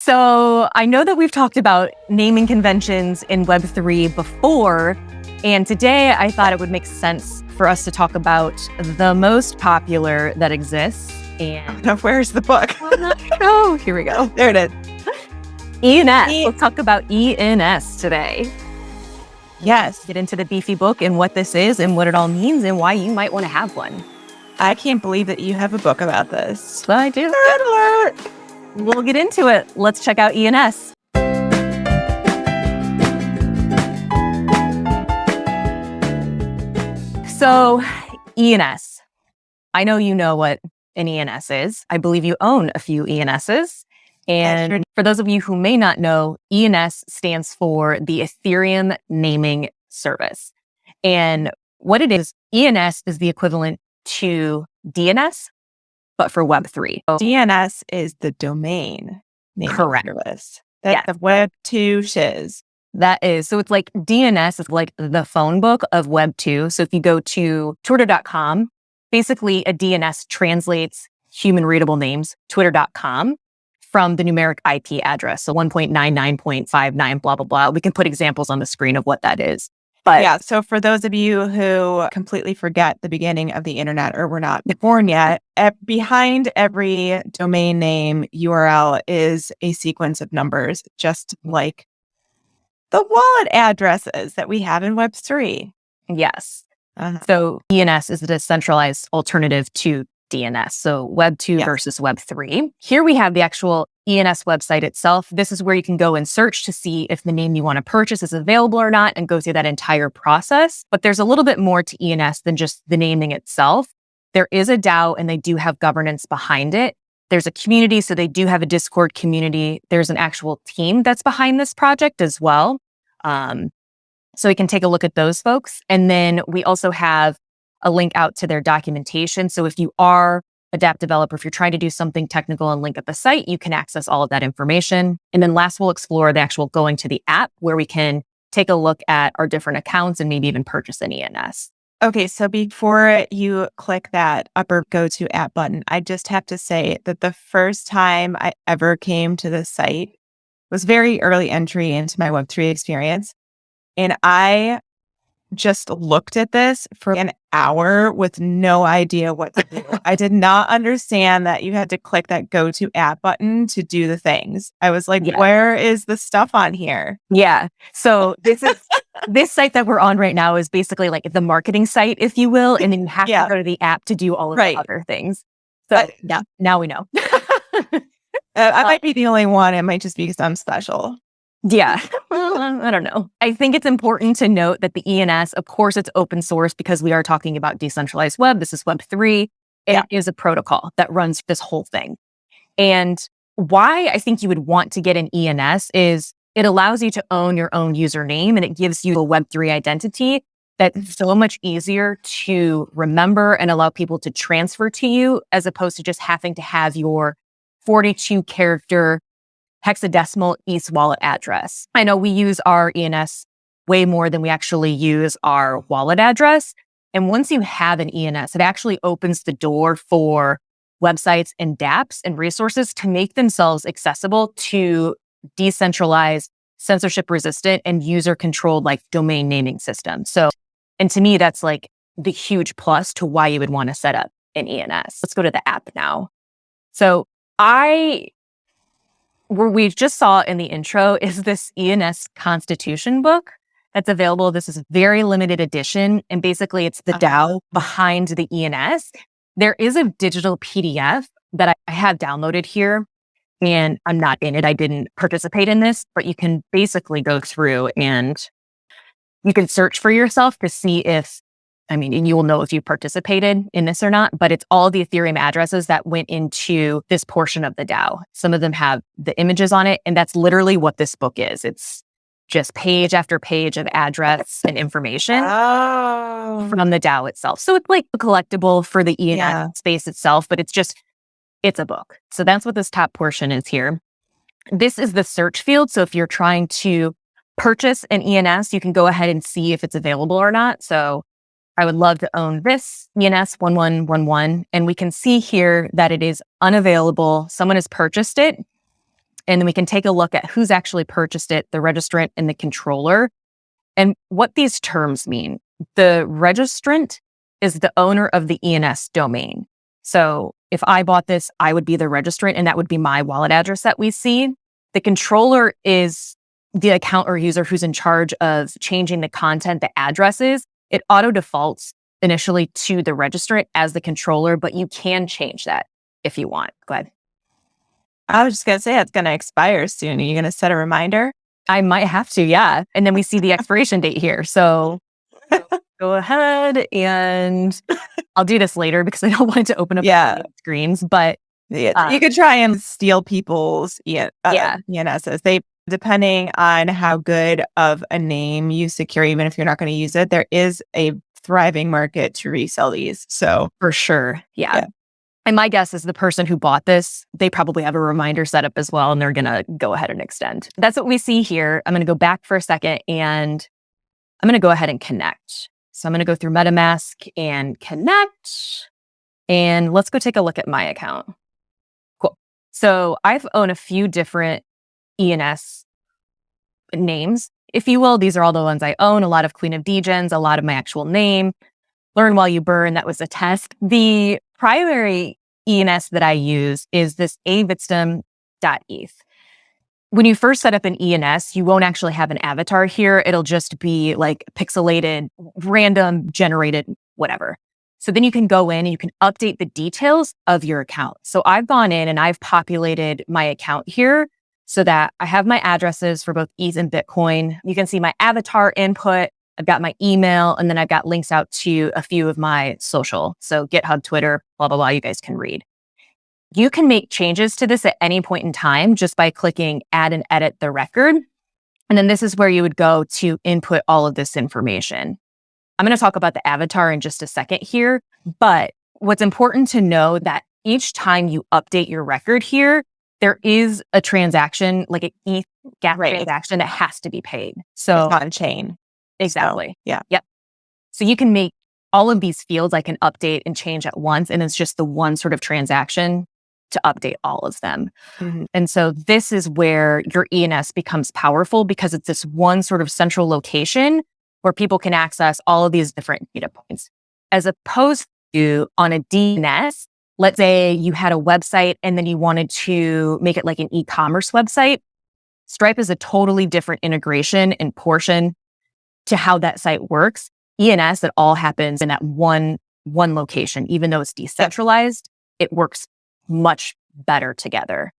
So I know that we've talked about naming conventions in Web3 before, and today I thought it would make sense for us to talk about the most popular that exists. And now, where's the book? Oh, here we go. There it is. ENS. We'll talk about ENS today. Yes. Get into the beefy book and what this is and what it all means and why you might want to have one. I can't believe that you have a book about this. Well, I do. Nerd alert. We'll get into it. Let's check out ENS. So, ENS. I know you know what an ENS is. I believe you own a few ENSs. And for those of you who may not know, ENS stands for the Ethereum Naming Service. And what it is, ENS is the equivalent to DNS, but for Web3. So, DNS is the domain name service. That's the Web2 shiz. That is. So it's like DNS is like the phone book of Web2. So if you go to twitter.com, basically a DNS translates human readable names, twitter.com, from the numeric IP address. So 1.99.59, blah, blah, blah. We can put examples on the screen of what that is. But yeah, so for those of you who completely forget the beginning of the internet or were not born yet, behind every domain name URL is a sequence of numbers, just like the wallet addresses that we have in Web3. Yes. So ENS is a decentralized alternative to DNS. So Web2 versus Web3. Here we have the actual ENS website itself. This is where you can go and search to see if the name you want to purchase is available or not and go through that entire process. But there's a little bit more to ENS than just the naming itself. There is a DAO and they do have governance behind it. There's a community, so they do have a Discord community. There's an actual team that's behind this project as well. So we can take a look at those folks. And then we also have a link out to their documentation. So if you are a dApp developer, if you're trying to do something technical and link up the site, you can access all of that information. And then last, we'll explore the actual going to the app where we can take a look at our different accounts and maybe even purchase an ENS. Okay, so before you click that upper go to app button, I just have to say that the first time I ever came to this site was very early entry into my Web3 experience. And I just looked at this for an hour with no idea what to do. I did not understand that you had to click that go to app button to do the things. I was like, where is the stuff on here? Yeah. So this site that we're on right now is basically like the marketing site, if you will. And then you have to go to the app to do all of the other things. So now we know. I might be the only one. It might just be because I'm special. Yeah. Well, I don't know. I think it's important to note that the ENS, of course, it's open source because we are talking about decentralized web. This is Web3. It is a protocol that runs this whole thing. And why I think you would want to get an ENS is it allows you to own your own username and it gives you a Web3 identity that's so much easier to remember and allow people to transfer to you as opposed to just having to have your 42-character hexadecimal ETH wallet address. I know we use our ENS way more than we actually use our wallet address. And once you have an ENS, it actually opens the door for websites and dApps and resources to make themselves accessible to decentralized, censorship-resistant, and user-controlled like domain naming systems. So, and to me, that's like the huge plus to why you would want to set up an ENS. Let's go to the app now. So where we just saw in the intro is this ENS Constitution book that's available. This is a very limited edition. And basically it's the DAO behind the ENS. There is a digital PDF that I have downloaded here and I'm not in it. I didn't participate in this, but you can basically go through and you can search for yourself to see and you will know if you participated in this or not, but it's all the Ethereum addresses that went into this portion of the DAO. Some of them have the images on it, and that's literally what this book is. It's just page after page of address and information from the DAO itself. So it's like a collectible for the ENS space itself, but it's a book. So that's what this top portion is here. This is the search field. So if you're trying to purchase an ENS, you can go ahead and see if it's available or not. So I would love to own this ENS 1111. And we can see here that it is unavailable. Someone has purchased it and then we can take a look at who's actually purchased it, the registrant and the controller, and what these terms mean. The registrant is the owner of the ENS domain. So if I bought this, I would be the registrant, and that would be my wallet address that we see. The controller is the account or user who's in charge of changing the content, the addresses. It auto defaults initially to the registrant as the controller, but you can change that if you want. Go ahead. I was just going to say it's going to expire soon. Are you going to set a reminder? I might have to, yeah. And then we see the expiration date here. So go ahead, and I'll do this later because I don't want it to open up screens. But you could try and steal people's ENSs. Depending on how good of a name you secure, even if you're not going to use it, there is a thriving market to resell these. So for sure. Yeah. And my guess is the person who bought this, they probably have a reminder set up as well, and they're going to go ahead and extend. That's what we see here. I'm going to go back for a second, and I'm going to go ahead and connect. So I'm going to go through MetaMask and connect, and let's go take a look at my account. Cool. So I've owned a few different ENS names, if you will. These are all the ones I own. A lot of Queen of Degens, a lot of my actual name. Learn while you burn. That was a test. The primary ENS that I use is this avitstum.eth. When you first set up an ENS, you won't actually have an avatar here. It'll just be like pixelated, random generated, whatever. So then you can go in and you can update the details of your account. So I've gone in and I've populated my account here so that I have my addresses for both ETH and Bitcoin. You can see my avatar input. I've got my email, and then I've got links out to a few of my social. So GitHub, Twitter, blah, blah, blah, you guys can read. You can make changes to this at any point in time just by clicking add and edit the record. And then this is where you would go to input all of this information. I'm going to talk about the avatar in just a second here, but what's important to know that each time you update your record here, there is a transaction, like an ETH gas transaction that has to be paid. So it's on chain. Exactly. So, Yep. So you can make all of these fields I can update and change at once, and it's just the one sort of transaction to update all of them. Mm-hmm. And so this is where your ENS becomes powerful because it's this one sort of central location where people can access all of these different data points. As opposed to on a DNS, let's say you had a website and then you wanted to make it like an e-commerce website. Stripe is a totally different integration and portion to how that site works. ENS, it all happens in that one location. Even though it's decentralized, it works much better together.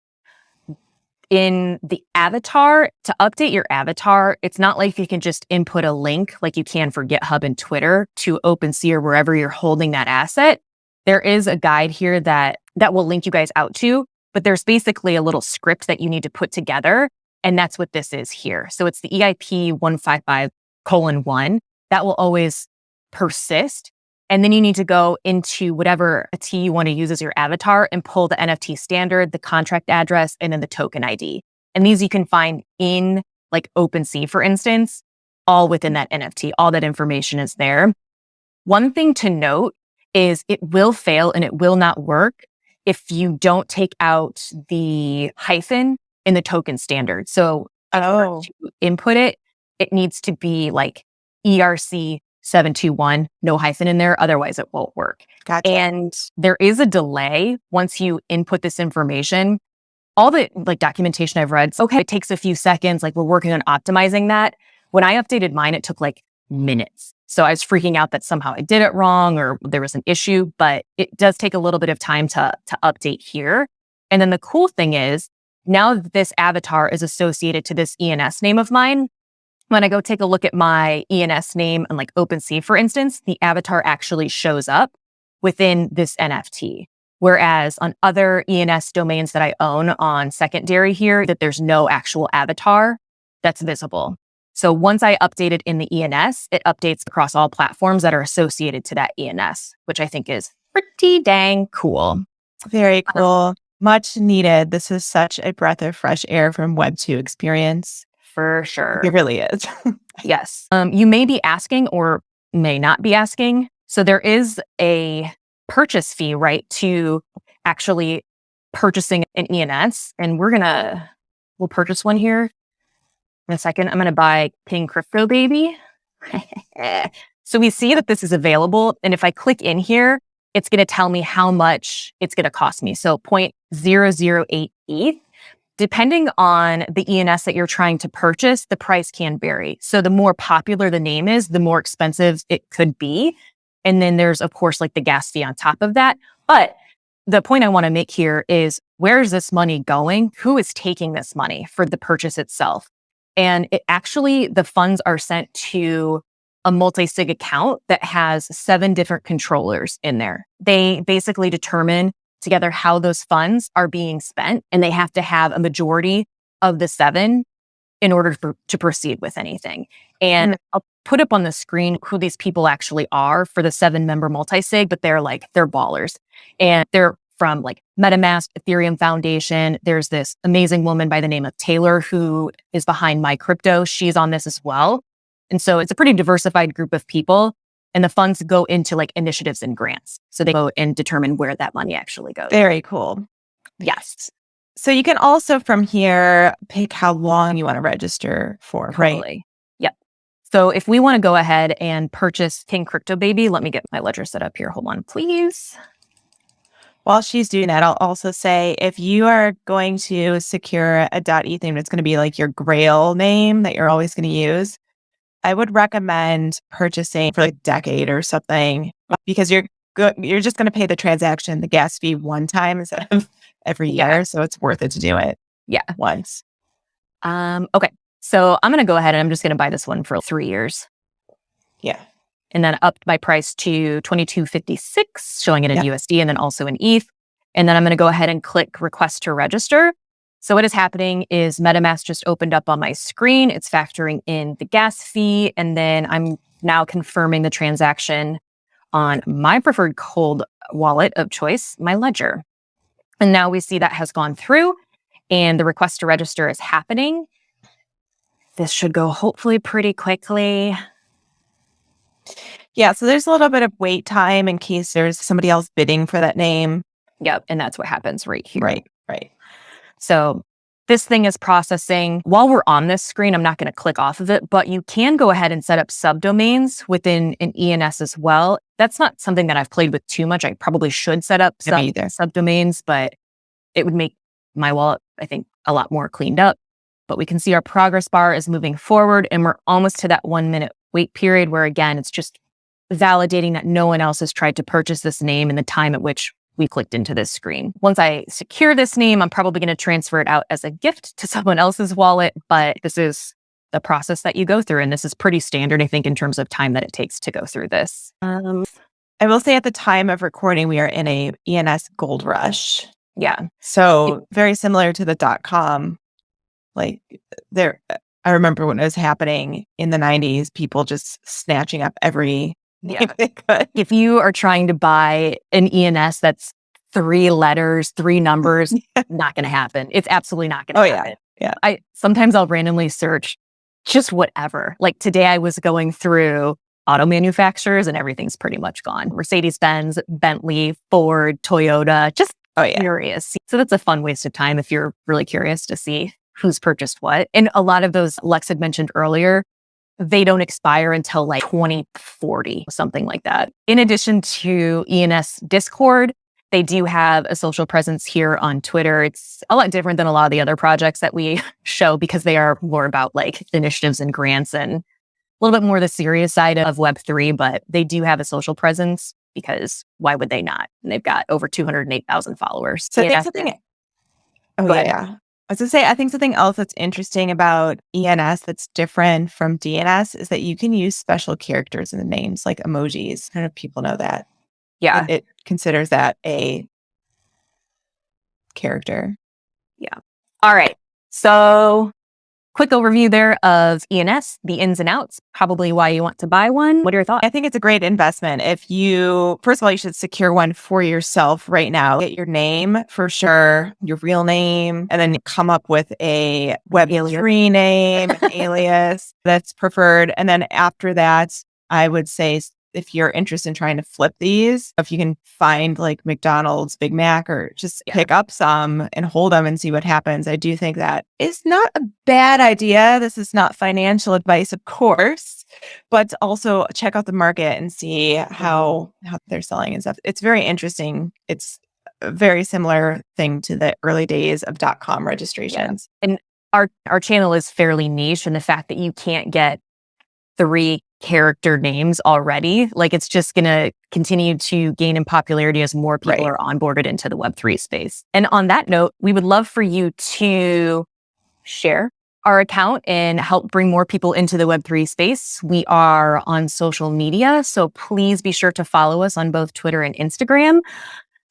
In the avatar, to update your avatar, it's not like you can just input a link like you can for GitHub and Twitter to OpenSea or wherever you're holding that asset. There is a guide here that will link you guys out to, but there's basically a little script that you need to put together. And that's what this is here. So it's the EIP 155:1 that will always persist. And then you need to go into whatever T you want to use as your avatar and pull the NFT standard, the contract address, and then the token ID. And these you can find in like OpenSea, for instance, all within that NFT. All that information is there. One thing to note is it will fail and it will not work if you don't take out the hyphen in the token standard. So to input it, it needs to be like ERC 721, no hyphen in there. Otherwise, it won't work. Gotcha. And there is a delay once you input this information. All the like documentation I've read, okay, it takes a few seconds. Like we're working on optimizing that. When I updated mine, it took like minutes. So I was freaking out that somehow I did it wrong or there was an issue, but it does take a little bit of time to update here. And then the cool thing is now that this avatar is associated to this ENS name of mine, when I go take a look at my ENS name and like OpenSea, for instance, the avatar actually shows up within this NFT. Whereas on other ENS domains that I own on secondary here, that there's no actual avatar that's visible. So once I update it in the ENS, it updates across all platforms that are associated to that ENS, which I think is pretty dang cool. Very cool. Much needed. This is such a breath of fresh air from Web2 experience. For sure. It really is. Yes. You may be asking or may not be asking. So there is a purchase fee, right, to actually purchasing an ENS. And we're going to we'll purchase one here in a second. I'm going to buy King Crypto Baby. So we see that this is available. And if I click in here, it's going to tell me how much it's going to cost me. So 0.008 ETH. Depending on the ENS that you're trying to purchase, the price can vary. So the more popular the name is, the more expensive it could be. And then there's, of course, like the gas fee on top of that. But the point I want to make here is, where is this money going? Who is taking this money for the purchase itself? And the funds are sent to a multi-sig account that has 7 different controllers in there. They basically determine together how those funds are being spent, and they have to have a majority of the 7 in order to proceed with anything. And I'll put up on the screen who these people actually are for the 7-member multi-sig, but they're ballers. And they're from like MetaMask, Ethereum Foundation. There's this amazing woman by the name of Taylor who is behind My Crypto. She's on this as well. And so it's a pretty diversified group of people. And the funds go into like initiatives and grants. So they go and determine where that money actually goes. Very cool. Yes. So you can also from here pick how long you want to register for, Totally. right? Yep. So if we want to go ahead and purchase King Crypto Baby, let me get my ledger set up here. Hold on, please. While she's doing that, I'll also say if you are going to secure a .eth name, it's going to be like your Grail name that you're always going to use. I would recommend purchasing for like a decade or something, because you're just going to pay the transaction, the gas fee one time instead of every year. So it's worth it to do it. Yeah. Once. Okay. So I'm going to go ahead and I'm just going to buy this one for 3 years. Yeah. And then upped my price to $22.56, showing it in USD and then also in ETH. And then I'm going to go ahead and click request to register. So what is happening is MetaMask just opened up on my screen. It's factoring in the gas fee. And then I'm now confirming the transaction on my preferred cold wallet of choice, my Ledger. And now we see that has gone through and the request to register is happening. This should go hopefully pretty quickly. Yeah, so there's a little bit of wait time in case there's somebody else bidding for that name. Yep, and that's what happens right here. Right. So this thing is processing. While we're on this screen, I'm not going to click off of it, but you can go ahead and set up subdomains within an ENS as well. That's not something that I've played with too much. I probably should set up subdomains, but it would make my wallet, I think, a lot more cleaned up. But we can see our progress bar is moving forward and we're almost to that 1 minute wait period where, again, it's just validating that no one else has tried to purchase this name in the time at which we clicked into this screen. Once I secure this name, I'm probably going to transfer it out as a gift to someone else's wallet, but this is the process that you go through. And this is pretty standard, I think, in terms of time that it takes to go through this. I will say at the time of recording, we are in a ENS gold rush. Yeah. So very similar to the .com. Like I remember when it was happening in the 90s, people just snatching up every name they could. If you are trying to buy an ENS that's 3 letters, 3 numbers, not going to happen. It's absolutely not going to happen. Yeah. Sometimes I'll randomly search just whatever. Like today I was going through auto manufacturers and everything's pretty much gone. Mercedes-Benz, Bentley, Ford, Toyota, just curious. So that's a fun waste of time if you're really curious to see who's purchased what. And a lot of those Lex had mentioned earlier, they don't expire until like 2040, something like that. In addition to ENS Discord, they do have a social presence here on Twitter. It's a lot different than a lot of the other projects that we show because they are more about like initiatives and grants and a little bit more the serious side of Web3, but they do have a social presence because why would they not? And they've got over 208,000 followers. So I think something... I was going to say, I think something else that's interesting about ENS that's different from DNS is that you can use special characters in the names, like emojis. I don't know if people know that. Yeah. It considers that a character. Yeah. All right. So quick overview there of ENS, the ins and outs, probably why you want to buy one. What are your thoughts? I think it's a great investment. First of all, you should secure one for yourself right now. Get your name for sure, your real name, and then come up with a Web3 name, an alias that's preferred. And then after that, I would say if you're interested in trying to flip these, if you can find like McDonald's, Big Mac, or just pick up some and hold them and see what happens. I do think that is not a bad idea. This is not financial advice, of course, but also check out the market and see how they're selling and stuff. It's very interesting. It's a very similar thing to the early days of .com registrations. Yeah. And our channel is fairly niche, and the fact that you can't get 3 character names already, like it's just going to continue to gain in popularity as more people are onboarded into the Web3 space. And on that note, we would love for you to share our account and help bring more people into the Web3 space. We are on social media, so please be sure to follow us on both Twitter and Instagram.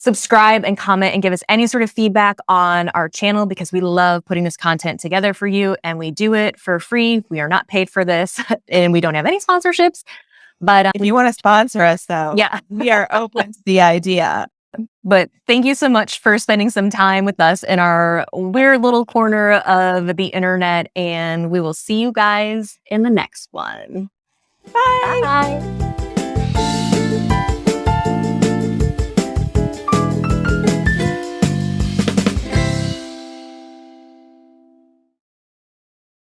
Subscribe and comment and give us any sort of feedback on our channel, because we love putting this content together for you, and we do it for free. We are not paid for this and we don't have any sponsorships. But if you want to sponsor us, though, we are open to the idea. But thank you so much for spending some time with us in our weird little corner of the internet, and we will see you guys in the next one. Bye. Bye.